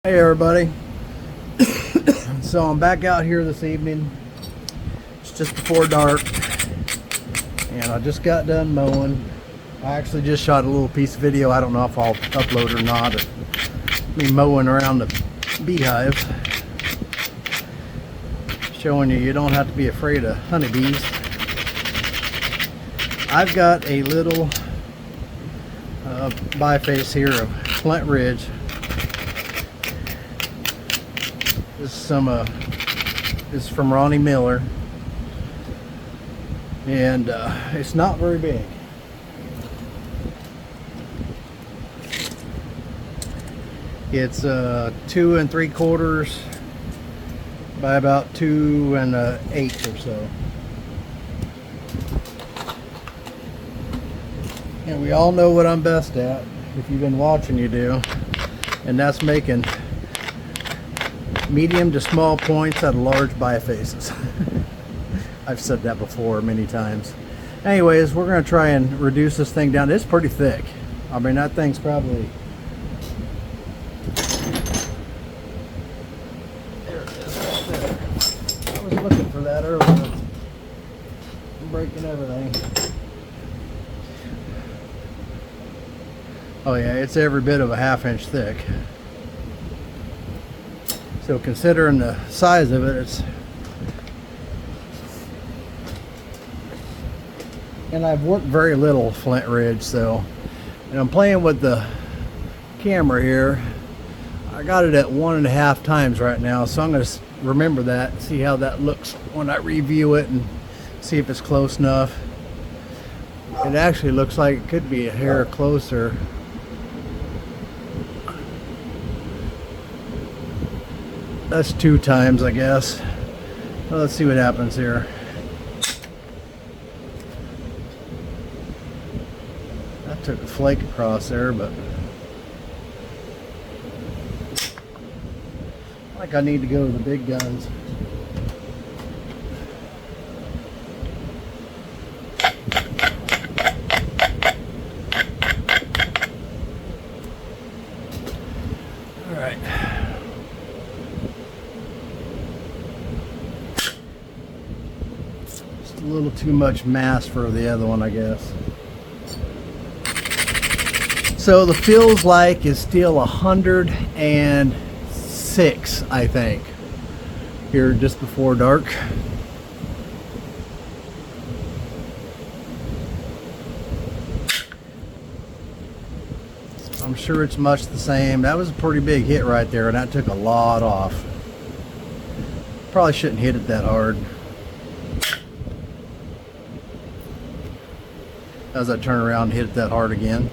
Hey everybody. So I'm back out here this evening. It's just before dark and I just got done mowing. I actually just shot a little piece of video. I don't know if I'll upload or not, of me mowing around the beehive, showing you don't have to be afraid of honeybees. I've got a little biface here of Flint Ridge. This is from Ronnie Miller, and it's not very big. It's 2 3/4 by about 2 1/8 or so. And we all know what I'm best at. If you've been watching, you do. And that's making medium to small points out of large bifaces. I've said that before many times. Anyways, we're going to try and reduce this thing down. It's pretty thick. I mean, that thing's probably... There it is right there. I was looking for that earlier. I'm breaking everything. Oh yeah, it's every bit of a 1/2 inch thick. So considering the size of it, it's... And I've worked very little Flint Ridge, so... And I'm playing with the camera here. I got it at 1.5 times right now, so I'm going to remember that, see how that looks when I review it, and see if it's close enough. It actually looks like it could be a hair closer. That's 2 times, I guess. Well, let's see what happens here. That took a flake across there, but I think I need to go to the big guns. All right. A little too much mass for the other one, I guess. So the feels like is still 106, I think, here just before dark. I'm sure it's much the same. That was a pretty big hit right there, and that took a lot off. Probably shouldn't hit it that hard. As I turn around and hit it that hard again.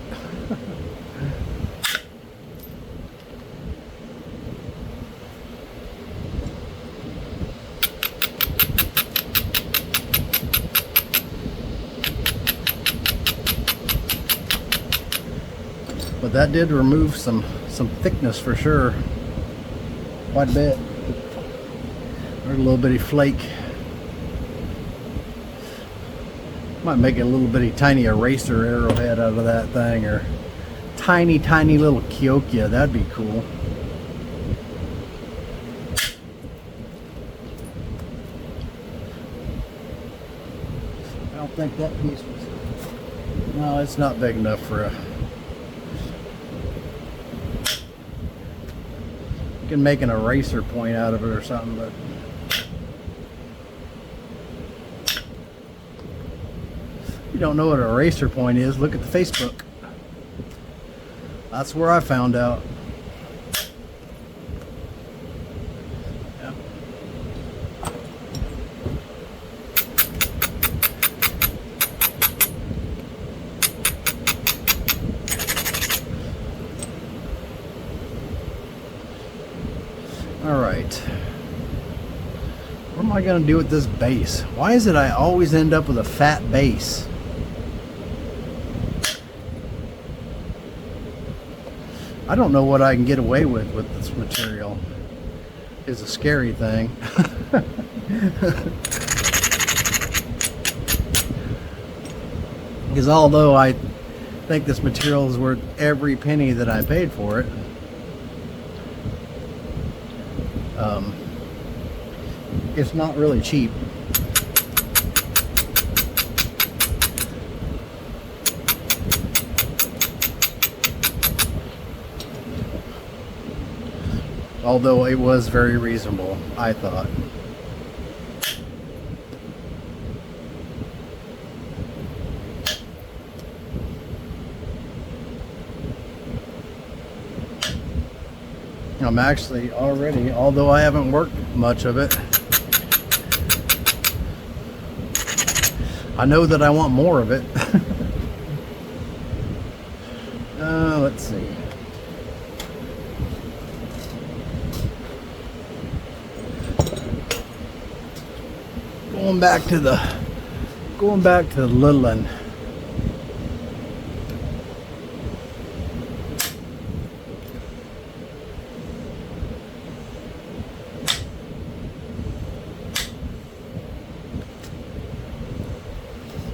But that did remove some thickness for sure. Quite a bit. There's a little bitty flake. Might make a little bitty tiny eraser arrowhead out of that thing, or tiny little Kyokia. That'd be cool. I don't think that piece was... No, it's not big enough for a... You can make an eraser point out of it or something, but... You don't know what an eraser point is, look at the Facebook. That's where I found out. Yeah. All right. What am I going to do with this base? Why is it I always end up with a fat base? I don't know what I can get away with this material. It's a scary thing. Because although I think this material is worth every penny that I paid for it, It's not really cheap. Although it was very reasonable, I thought. I'm actually already, although I haven't worked much of it, I know that I want more of it. Let's see. Going back to the little one.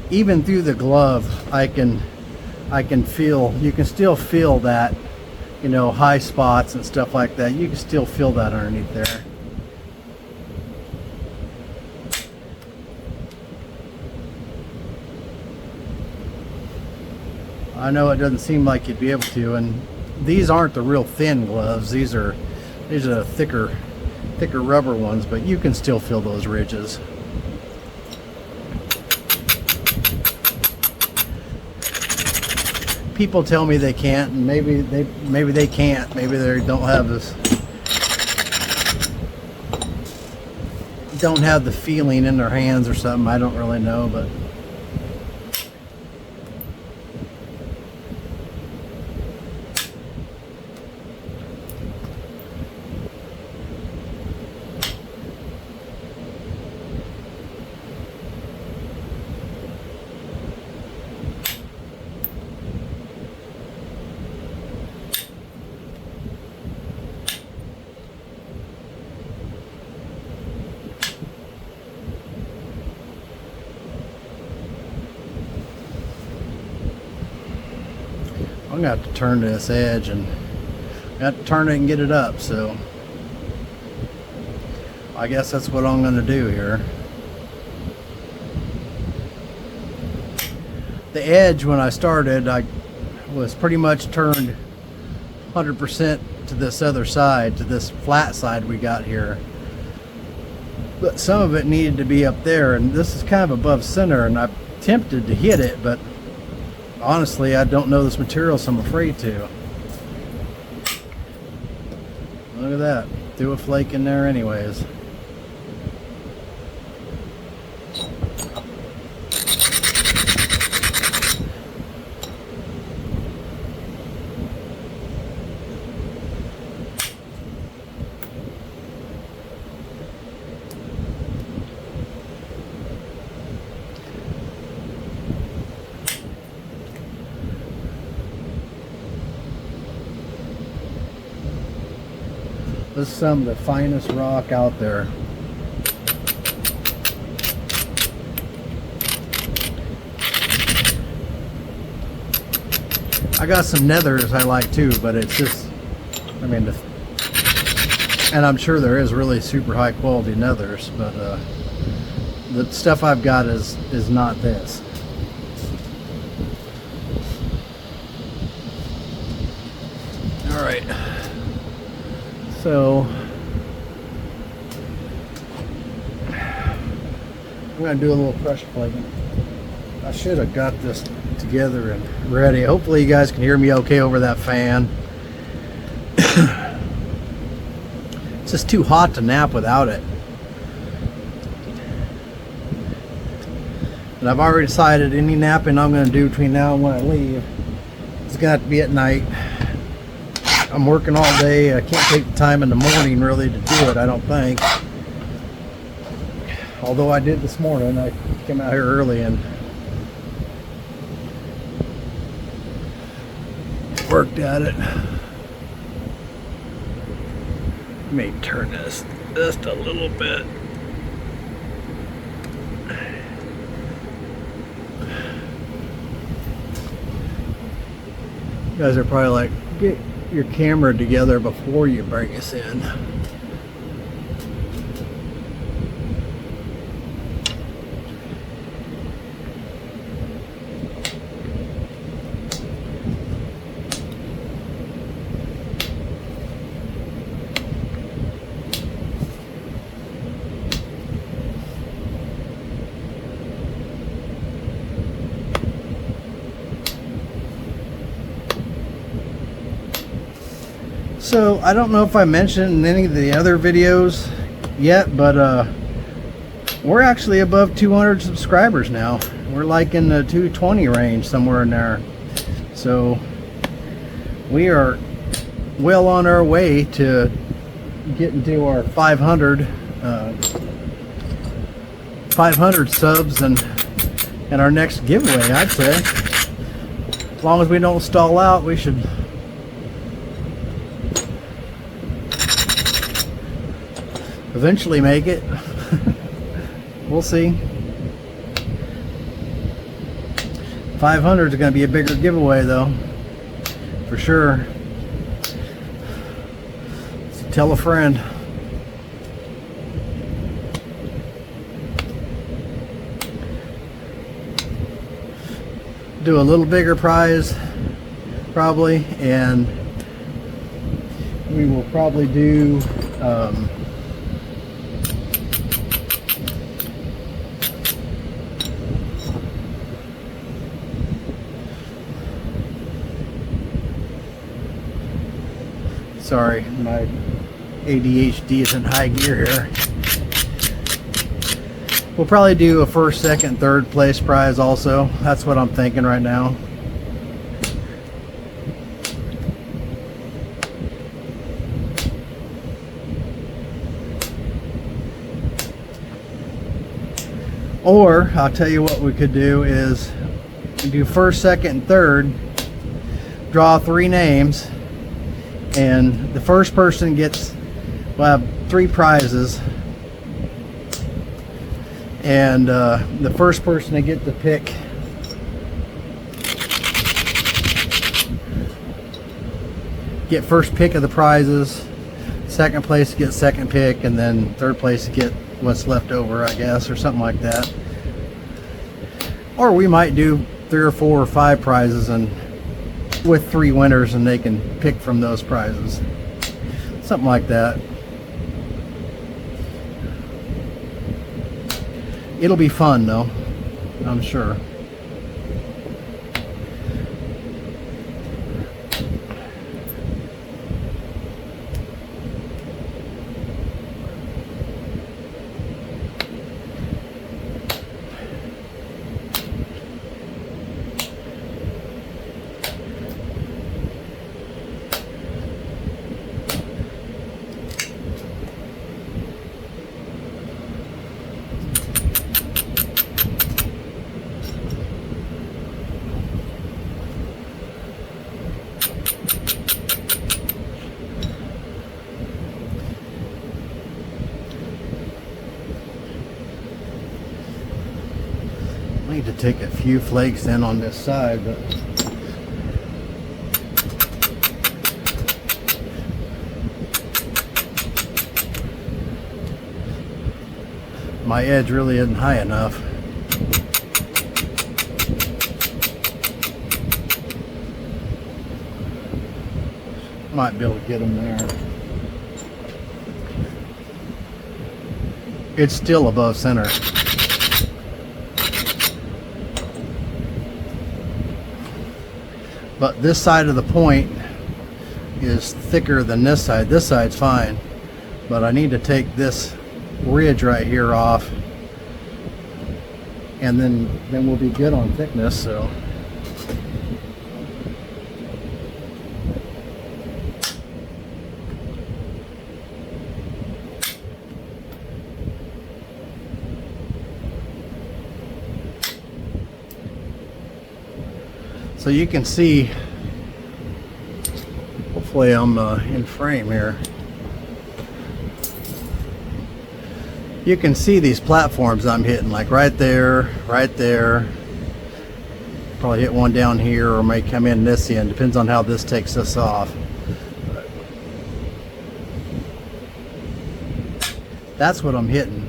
Even through the glove, I can feel, you can still feel that, you know, high spots and stuff like that. You can still feel that underneath there. I know it doesn't seem like you'd be able to, and these aren't the real thin gloves. These are thicker rubber ones, but you can still feel those ridges. People tell me they can't, and maybe they can't. Maybe they don't have the feeling in their hands or something. I don't really know, but I'm gonna have to turn this edge, and I have to turn it and get it up, so I guess that's what I'm gonna do here. The edge, when I started, I was pretty much turned 100% to this other side, to this flat side we got here, but some of it needed to be up there, and this is kind of above center, and I'm tempted to hit it, but honestly, I don't know this material, so I'm afraid to. Look at that. Threw a flake in there anyways. This is some of the finest rock out there. I got some nethers I like too, but it's just, I mean, and I'm sure there is really super high quality nethers, but the stuff I've got is not this. All right. So I'm going to do a little pressure plating. I should have got this together and ready. Hopefully you guys can hear me okay over that fan. It's just too hot to nap without it. And I've already decided any napping I'm going to do between now and when I leave, it's got to be at night. I'm working all day. I can't take the time in the morning really to do it, I don't think. Although I did this morning. I came out here early and worked at it. Let me turn this just a little bit. You guys are probably like, get your camera together before you bring us in. So I don't know if I mentioned in any of the other videos yet, but we're actually above 200 subscribers now. We're like in the 220 range, somewhere in there. So we are well on our way to getting to our 500 subs and our next giveaway. I'd say, as long as we don't stall out, we should eventually make it. We'll see. 500 is going to be a bigger giveaway though, for sure. So tell a friend. Do a little bigger prize probably, and we will probably do sorry, my ADHD is in high gear here. We'll probably do a first, second, third place prize also. That's what I'm thinking right now. Or I'll tell you what we could do is do first, second, and third, draw 3 names, and the first person gets, we'll have 3 prizes, and the first person to get to pick get first pick of the prizes, second place to get second pick, and then third place to get what's left over, I guess, or something like that. Or we might do 3 or 4 or 5 prizes and with 3 winners, and they can pick from those prizes, something like that. It'll be fun though, I'm sure. I need to take a few flakes in on this side, but my edge really isn't high enough. Might be able to get them there. It's still above center. But this side of the point is thicker than this side. This side's fine, but I need to take this ridge right here off, and then we'll be good on thickness. So you can see, hopefully I'm in frame here, you can see these platforms I'm hitting, like right there, probably hit one down here, or may come in this end, depends on how this takes us off. But that's what I'm hitting.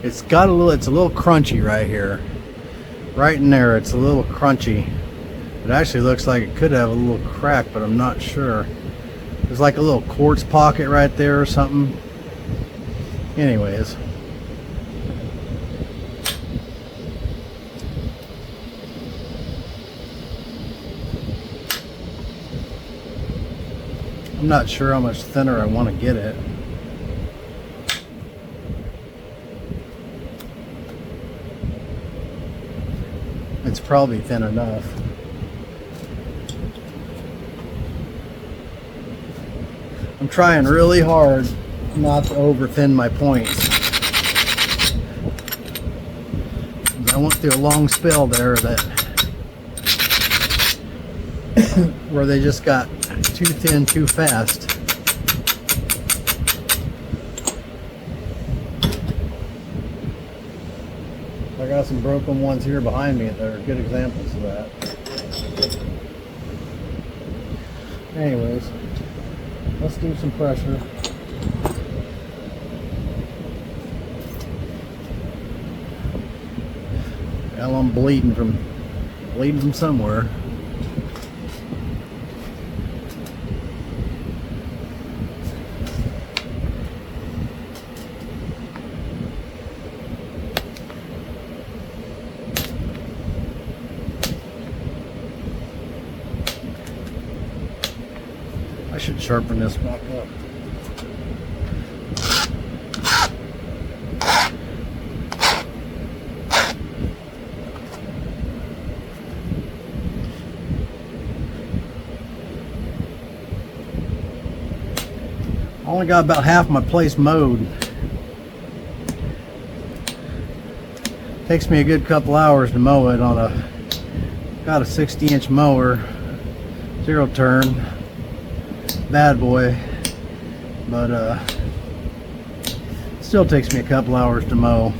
It's got a little, it's a little crunchy right here. Right in there, it's a little crunchy. It actually looks like it could have a little crack, but I'm not sure. There's like a little quartz pocket right there or something. Anyways. I'm not sure how much thinner I want to get it. It's probably thin enough. I'm trying really hard not to over thin my points. I went through a long spell there that where they just got too thin too fast. I got some broken ones here behind me that are good examples of that. Anyways, let's do some pressure. Well, I'm bleeding from somewhere. I should sharpen this back up. I only got about half my place mowed. Takes me a good couple hours to mow it on got a 60-inch mower, 0 turn. Bad boy, but still takes me a couple hours to mow.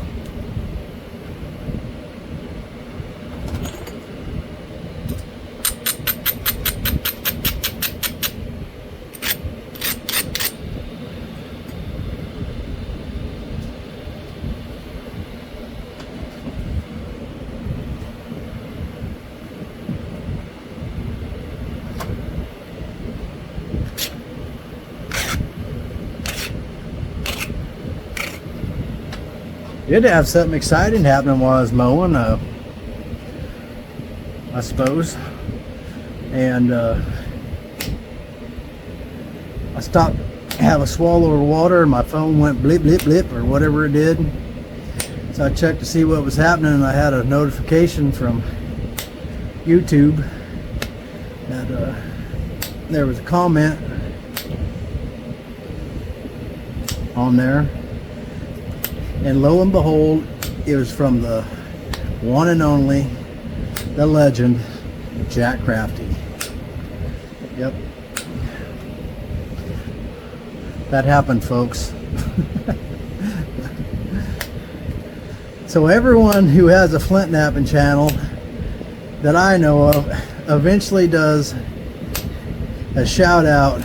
Did have something exciting happening while I was mowing, I suppose. And I stopped, have a swallow of water, and my phone went blip, blip, blip, or whatever it did. So I checked to see what was happening, and I had a notification from YouTube that there was a comment on there. And lo and behold, it was from the one and only, the legend, Jack Crafty. Yep. That happened, folks. So everyone who has a flint knapping channel that I know of eventually does a shout out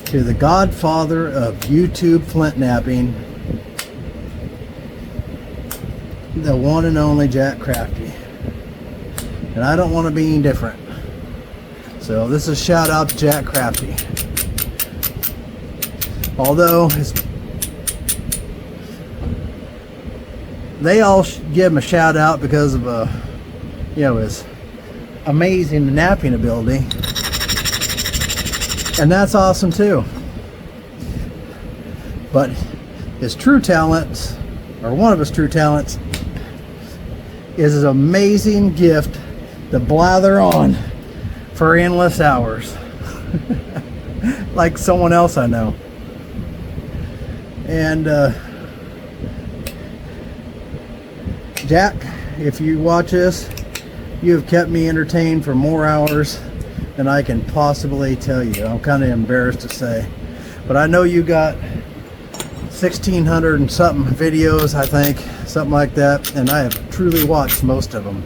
to the Godfather of YouTube flint knapping, the one and only Jack Crafty. And I don't want to be any different. So this is a shout out to Jack Crafty. Although they all give him a shout out because of his amazing napping ability. And that's awesome too. But his true talent, or one of his true talents, is his amazing gift to blather on for endless hours. Like someone else I know. And Jack, if you watch this, you have kept me entertained for more hours than I can possibly tell you. I'm kind of embarrassed to say, but I know you got 1,600 and something videos, I think, something like that, and I have truly watched most of them.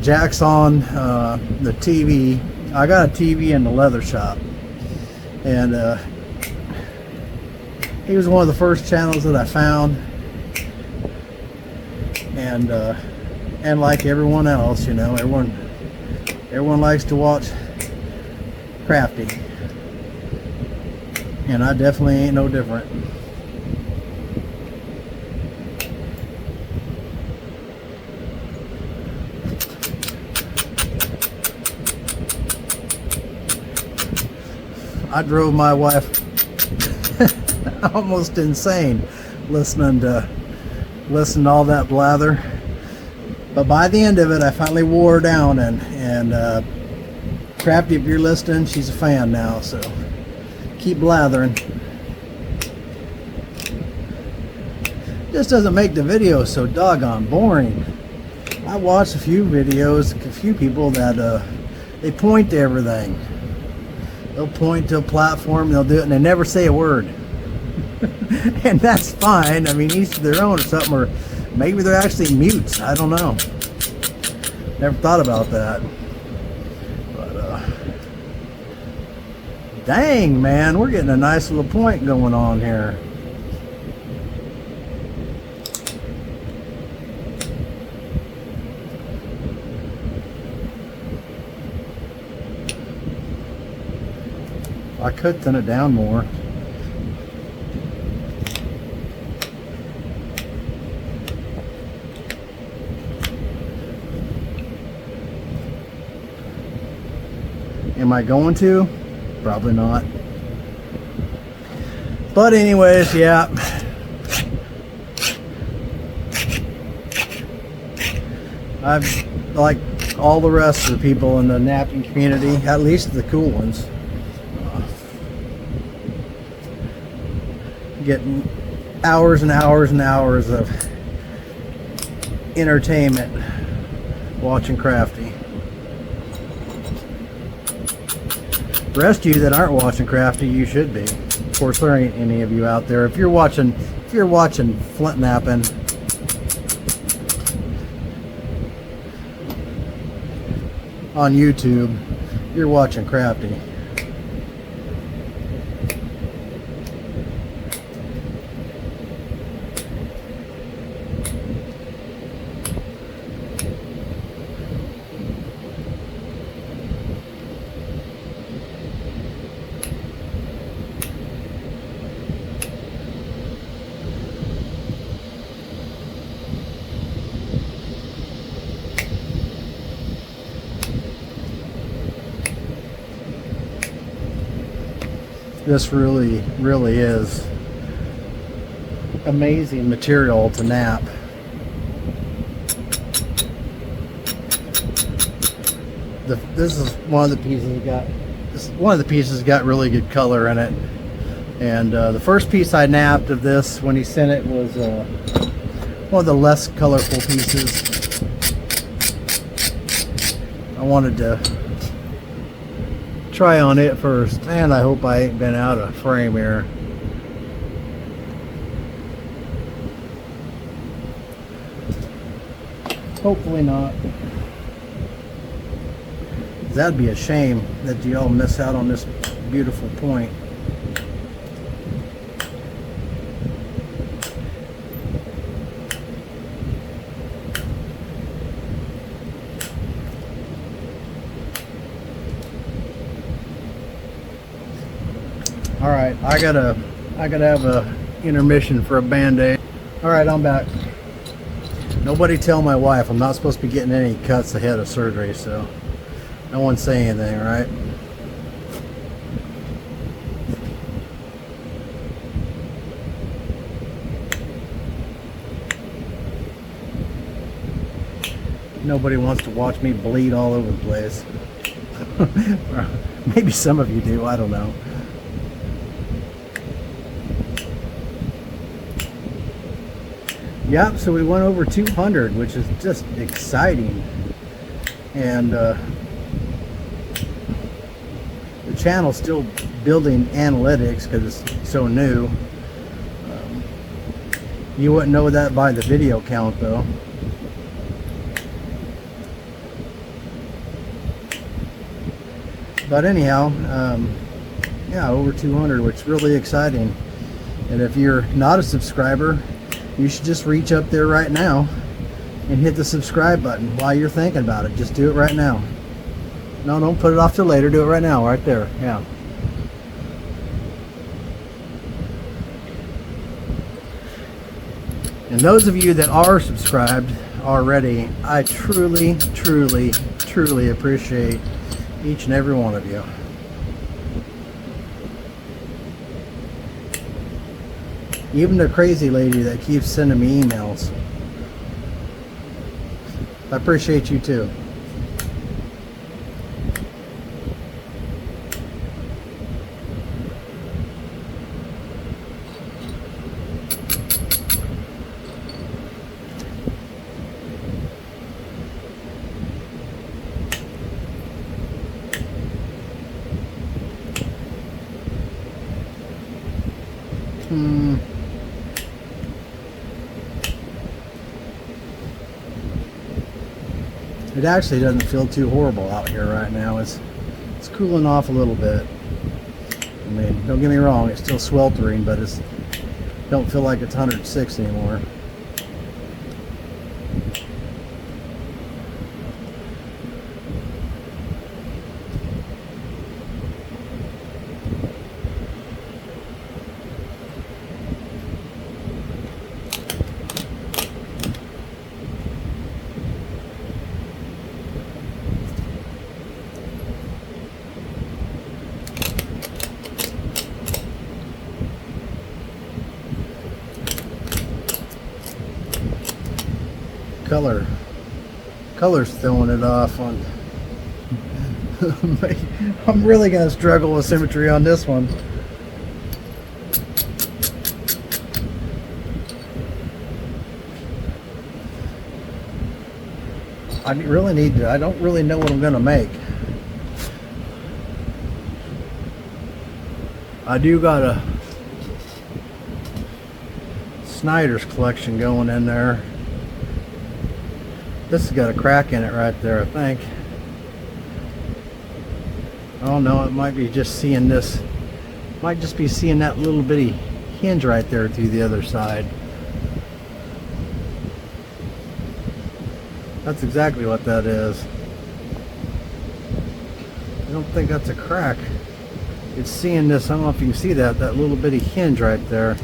Jack's on the TV. I got a TV in the leather shop, and he was one of the first channels that I found, and like everyone else, you know, everyone likes to watch Crafty, and I definitely ain't no different. I drove my wife almost insane listening to all that blather, but by the end of it I finally wore her down, and Crafty, if you're listening, she's a fan now, so keep blathering. Just doesn't make the video so doggone boring. I watched a few videos, a few people that they point to everything. They'll point to a platform, they'll do it, and they never say a word. And that's fine. I mean, each to their own or something, or maybe they're actually mutes. I don't know. Never thought about that. But, dang, man, we're getting a nice little point going on here. I could thin it down more. Am I going to? Probably not. But anyways, yeah. I've, like all the rest of the people in the napping community, at least the cool ones, getting hours and hours and hours of entertainment watching Crafty. The rest of you that aren't watching Crafty, you should be. Of course, there ain't any of you out there. If you're watching flintknapping, on YouTube, you're watching Crafty. This really is amazing material to nap. This is one of the pieces got really good color in it, and the first piece I napped of this when he sent it was one of the less colorful pieces. I wanted to try on it first, and I hope I ain't been out of frame here. Hopefully not. That'd be a shame that you all miss out on this beautiful point. All right, I gotta have a intermission for a band-aid. All right, I'm back. Nobody tell my wife I'm not supposed to be getting any cuts ahead of surgery, so no one say anything, all right? Nobody wants to watch me bleed all over the place. Maybe some of you do, I don't know. Yep, so we went over 200, which is just exciting. And the channel's still building analytics because it's so new. You wouldn't know that by the video count, though. But anyhow, yeah, over 200, which is really exciting. And if you're not a subscriber, you should just reach up there right now and hit the subscribe button while you're thinking about it. Just do it right now. No, don't put it off till later. Do it right now, right there. Yeah. And those of you that are subscribed already, I truly, truly, truly appreciate each and every one of you. Even the crazy lady that keeps sending me emails. I appreciate you too. It actually doesn't feel too horrible out here right now. It's cooling off a little bit. I mean, don't get me wrong, it's still sweltering, but it's don't feel like it's 106 anymore. Color's throwing it off on. I'm really gonna struggle with symmetry on this one. I really need to. I don't really know what I'm gonna make. I do got a Snyders collection going in there. This has got a crack in it right there, I think. Oh no, it might be just seeing this. Might just be seeing that little bitty hinge right there through the other side. That's exactly what that is. I don't think that's a crack. It's seeing this, I don't know if you can see that little bitty hinge right there.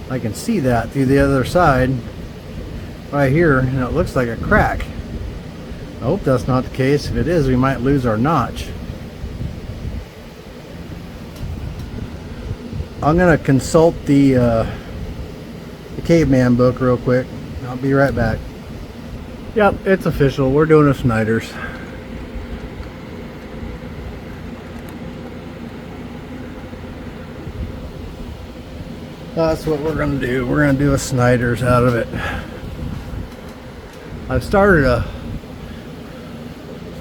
I can see that through the other side. Right here, and it looks like a crack. I hope that's not the case. If it is, we might lose our notch. I'm gonna consult the caveman book real quick. I'll be right back. Yep, it's official. We're doing a Snyders. That's what we're gonna do. We're gonna do a Snyders out of it. I've started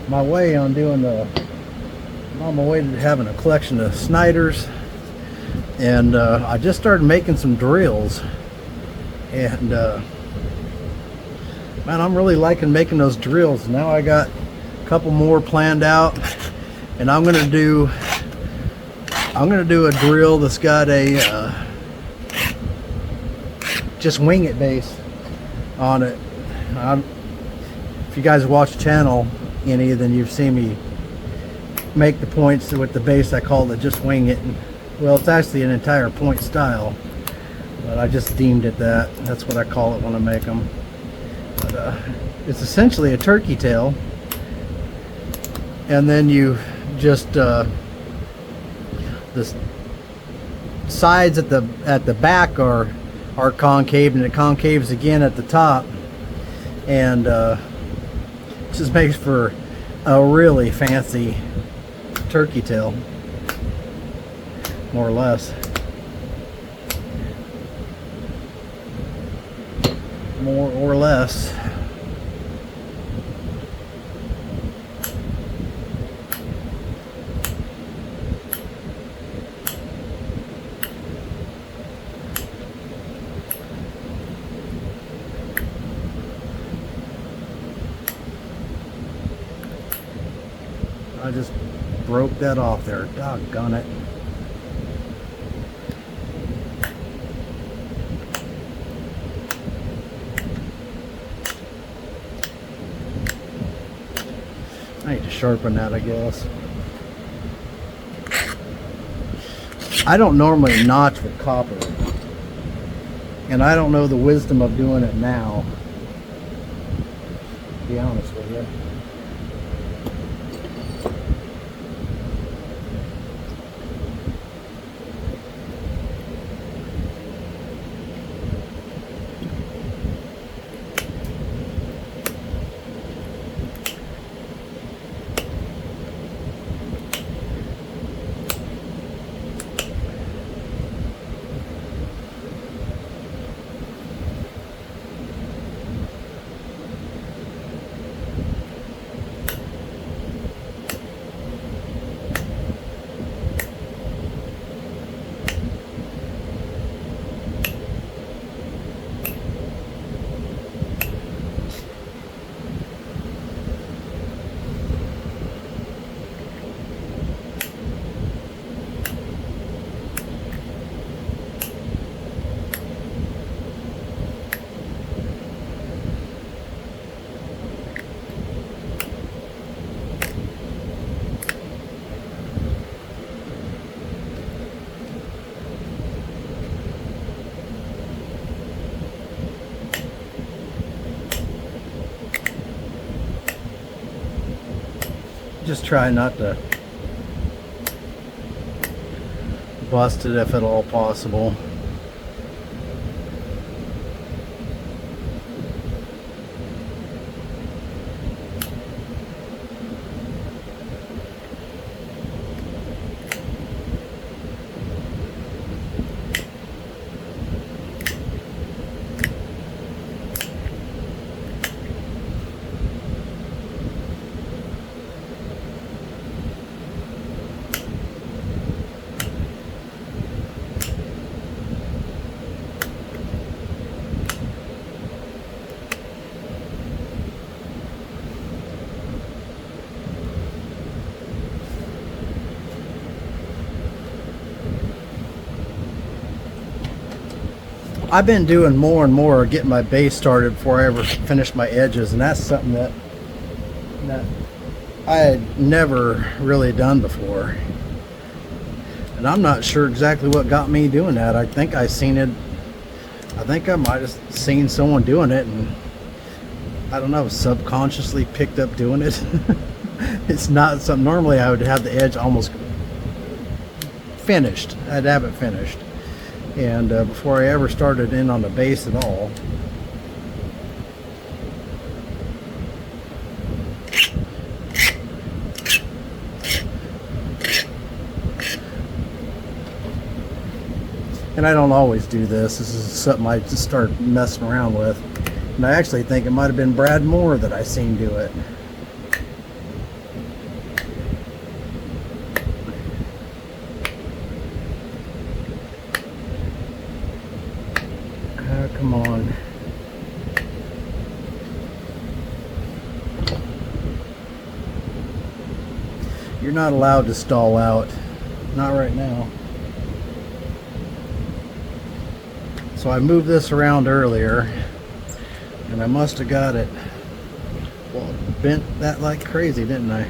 my way on doing I'm on my way to having a collection of Snyders, and I just started making some drills, and man, I'm really liking making those drills. Now I got a couple more planned out, and I'm gonna do a drill that's got a just wing it base on it. If you guys watch the channel any, then you've seen me make the points with the base. I call it just wing it. Well, it's actually an entire point style, but I just deemed it that. That's what I call it when I make them. But it's essentially a turkey tail, and then you just the sides at the back are concave, and it concaves again at the top, and just makes for a really fancy turkey tail, more or less. More or less. I just broke that off there. Doggone it. sharpen that, I guess. I don't normally notch with copper, and I don't know the wisdom of doing it now, to be honest with you. Just try not to bust it if at all possible. I've been doing more and more getting my base started before I ever finish my edges, and that's something that I had never really done before. And I'm not sure exactly what got me doing that. I think I might have seen someone doing it, and I don't know, subconsciously picked up doing it. It's not something, normally I would have the edge almost finished. I'd have it finished. And before I ever started in on the base at all. And I don't always do this. This is something I just started messing around with. And I actually think it might have been Brad Moore that I seen do it. Come on. You're not allowed to stall out. Not right now. So I moved this around earlier, and I must have got it, well, bent that like crazy, didn't I?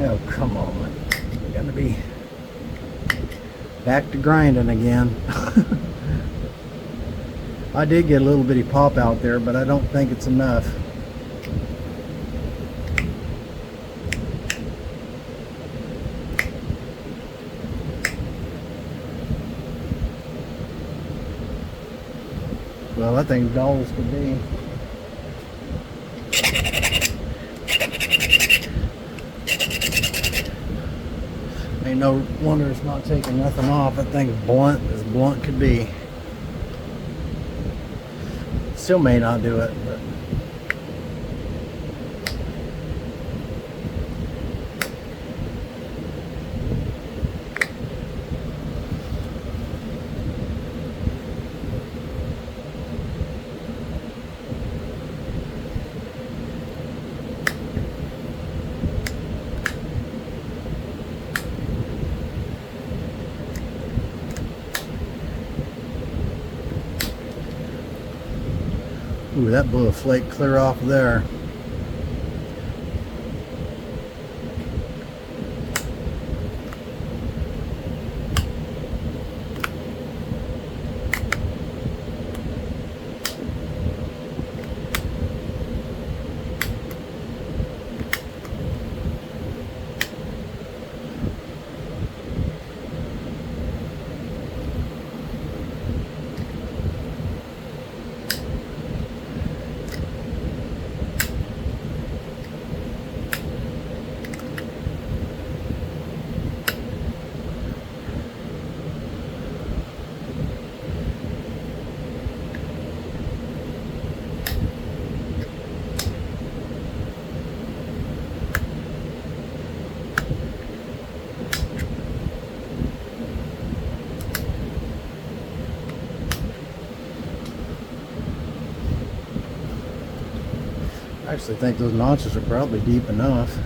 Oh, come on. I'm gonna be back to grinding again. I did get a little bitty pop out there, but I don't think it's enough. Well, that thing's dull as could be. Ain't no wonder it's not taking nothing off. That thing's blunt as blunt could be. Still may not do it, but ooh, that blew a flake clear off there. I actually think those notches are probably deep enough.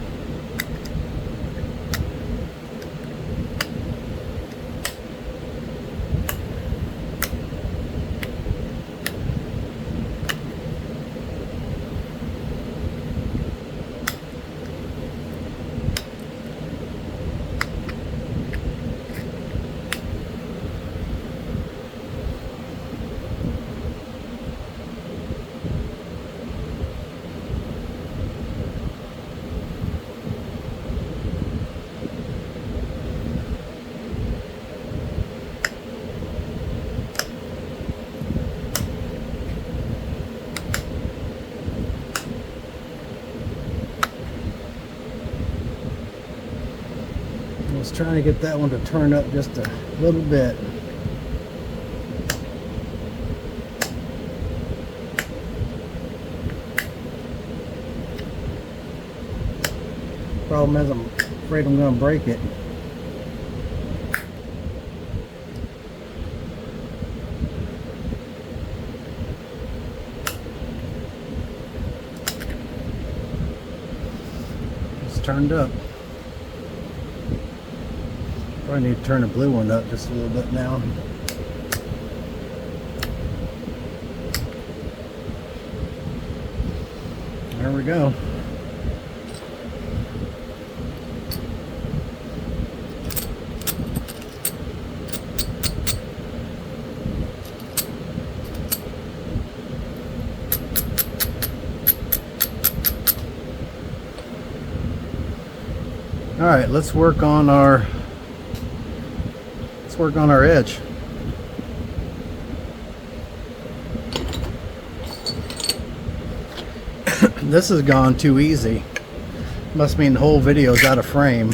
I was trying to get that one to turn up just a little bit. Problem is, I'm afraid I'm going to break it. It's turned up. Probably need to turn the blue one up just a little bit now. There we go. All right, let's work on our edge. This has gone too easy. Must mean the whole video's out of frame.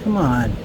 Come on.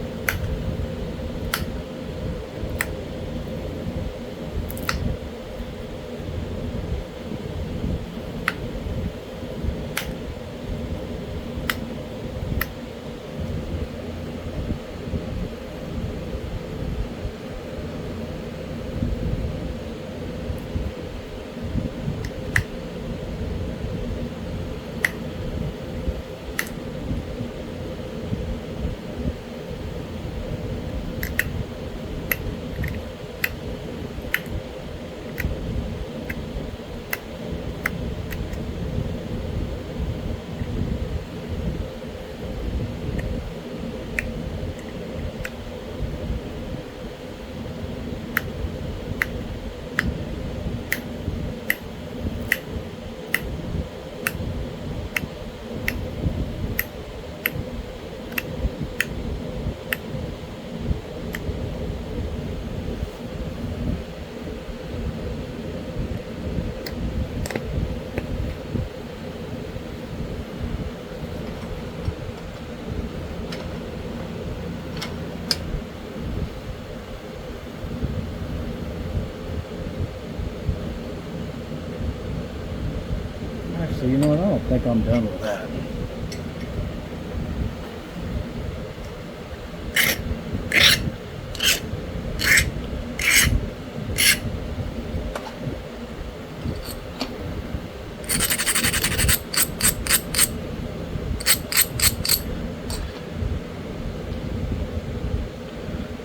Actually, you know what? I don't think I'm done with that.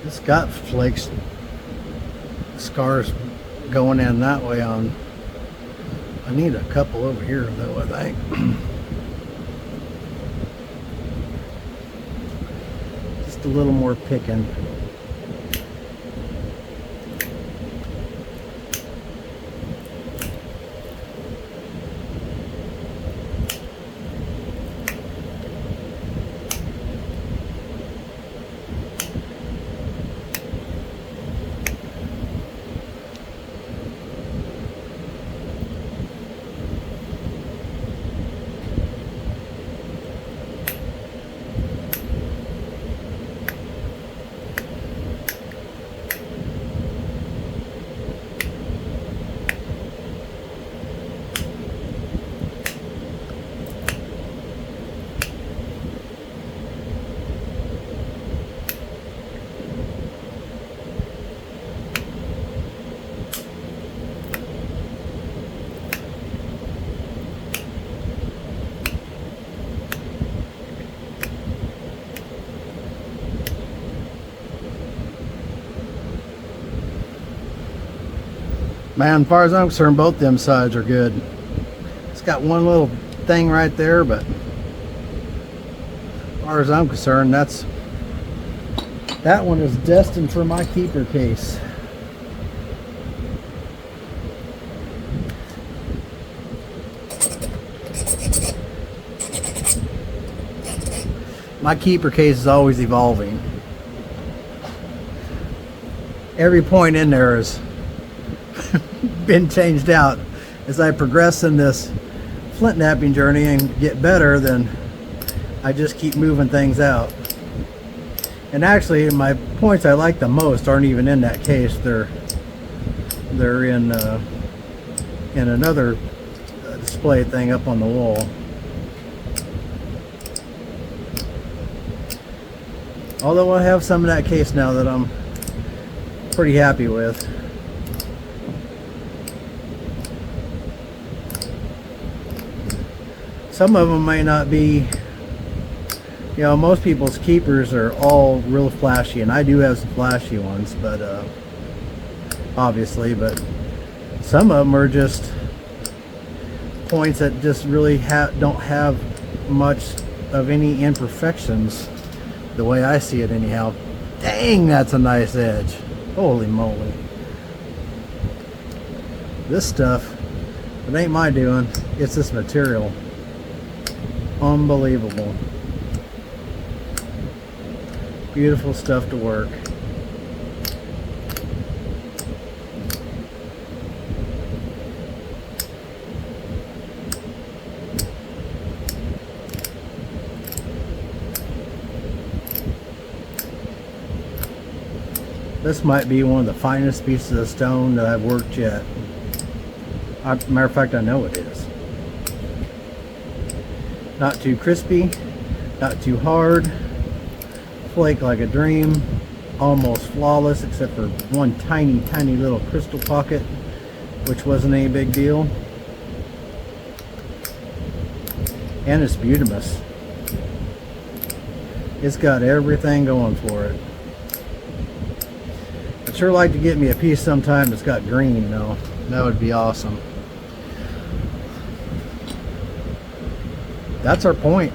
It's got flakes, scars going in that way on. I need a couple over here though, I think. Just a little more picking. Man, as far as I'm concerned, both them sides are good. It's got one little thing right there, but as far as I'm concerned, that one is destined for my keeper case. My keeper case is always evolving. Every point in there has been changed out. As I progress in this flint knapping journey and get better, then I just keep moving things out. And actually, my points I like the most aren't even in that case. They're in another display thing up on the wall. Although I have some in that case now that I'm pretty happy with. Some of them may not be, you know, most people's keepers are all real flashy, and I do have some flashy ones, but obviously, but some of them are just points that just really don't have much of any imperfections, the way I see it anyhow. Dang, that's a nice edge. Holy moly. This stuff, it ain't my doing, it's this material. Unbelievable. Beautiful stuff to work. This might be one of the finest pieces of stone that I've worked yet. Matter of fact, I know it is. Not too crispy, not too hard, flake like a dream, almost flawless except for one tiny little crystal pocket, which wasn't any big deal. And it's butymous. It's got everything going for it. I'd sure like to get me a piece sometime that's got green though. That would be awesome. That's our point.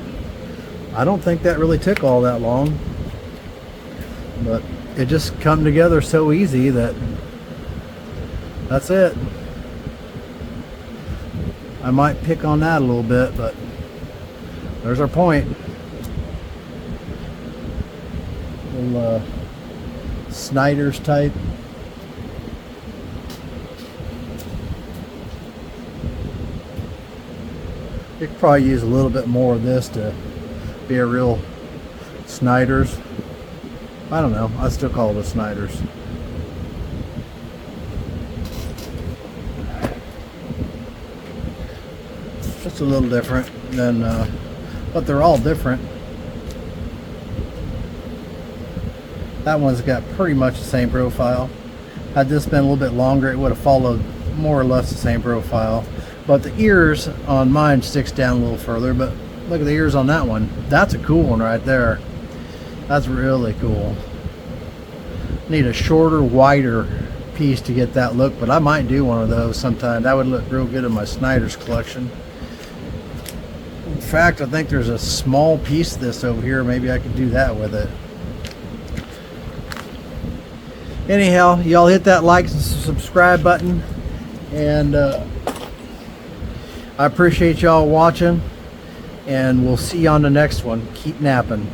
I don't think that really took all that long, but it just come together so easy that that's it. I might pick on that a little bit, but there's our point. Little Snyders type. You could probably use a little bit more of this to be a real Snyders. I don't know. I still call it a Snyders. Looks a little different than, but they're all different. That one's got pretty much the same profile. Had this been a little bit longer, it would have followed more or less the same profile. But the ears on mine sticks down a little further, but look at the ears on that one. That's a cool one right there. That's really cool. Need a shorter, wider piece to get that look, but I might do one of those sometime. That would look real good in my Snyders collection. In fact, I think there's a small piece of this over here. Maybe I could do that with it. Anyhow, y'all hit that like and subscribe button, and I appreciate y'all watching, and we'll see you on the next one. Keep napping.